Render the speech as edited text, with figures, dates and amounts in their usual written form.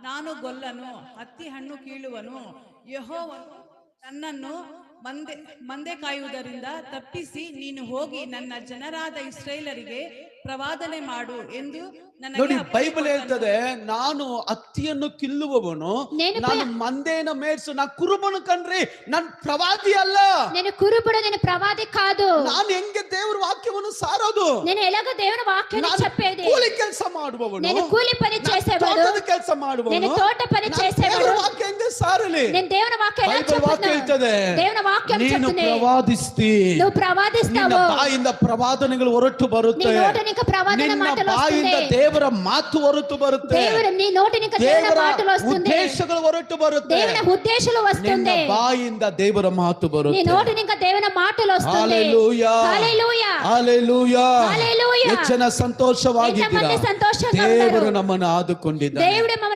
ನಾನು ಗೊಲ್ಲನು, ಹತ್ತಿ ಹಣ್ಣು ಕೀಳುವನು. ಯೆಹೋವನು ನನ್ನನ್ನು ಮಂದೆ ಕಾಯುವುದರಿಂದ ತಪ್ಪಿಸಿ ನೀನು ಹೋಗಿ ನನ್ನ ಜನರಾದ ಇಸ್ರಾಯೇಲರಿಗೆ ಪ್ರವಾದನೆ ಮಾಡು ಎಂದು ನೋಡಿ, ನನಗೆ ಬೈಬಲ್ ಹೇಳ್ತದೆ, ನಾನು ಹತ್ತಿಯನ್ನು ಕಿಲ್ಲುವವನು, ನಾನು ಮಂದೇನ ಮೇಡ್ಸು, ನಾ ಕುರುಬನು ಕಣ್ರಿ, ನನ್ ಪ್ರವಾದಿ ಅಲ್ಲ. నేను కురుబుడు, నేను ప్రవాది కాదు. ನಾನು ಹೆಂಗೆ ದೇವರ ವಾಕ್ಯವನ್ನು ಸಾರೋದು? నేను ఎలాగ దేవుని వాక్యాన్ని చెప్పేది? ಕೂಲಿ ಕೆಲಸ ಮಾಡುವವನು, నేను కూలి పని చేసేవాడు, ತೋಟದ ಕೆಲಸ ಮಾಡುವವನು, నేను తోట పని చేసేవాడు. ದೇವರ ವಾಕ್ಯ ಹೆಂಗೆ ಸಾರಲಿ? నేను దేవుని వాక్యం ఎలా ಬೈಬಲ್ ವಾಕ್ಯ ಹೇಳ್ತದೆ, దేవుని వాక్యం ನೀನು చెప్తుంది, ಪ್ರವಾದಿಸ್ತಿ, నువ్వు ప్రవాదిస్తావు, ನಿನ್ನ ಬಾಯಿಂದ ಪ್ರವಾದನೆಗಳು ಹೊರಟು ಬರುತ್ತೆ, నీ నోటి నుంచి ప్రవాదన ನಿನ್ನ మాటలు ಬಾಯಿಂದ వస్తుంది, ದೇವರ ಮಾತು ಹೊರಟು ಬರುತ್ತೆ, దేవుడు నీ నోటి నుంచి దేవుని ದೇವರ మాటలు వస్తుంది, ಉದ್ದೇಶಗಳು ಹೊರಟು ಬರುತ್ತೆ, దేవుని ఉద్దేశాలు ನಿನ್ನ వస్తుంది, ಬಾಯಿಂದ ದೇವರ ಮಾತು నీ ಬರುತ್ತೆ. నోటి నుంచి దేవుని మాటలు వస్తుంది. హల్లెలూయా, హల్లెలూయా, హల్లెలూయా, హల్లెలూయా. ಎಷ್ಟು ಜನ ಸಂತೋಷವಾಗಿದ್ದೀರಾ? ఎంతమంది సంతోషంగా ఉన్నారు? ದೇವರು ನಮ್ಮನ್ನು ಆದುಕೊಂಡಿದ್ದಾನೆ. దేవుడు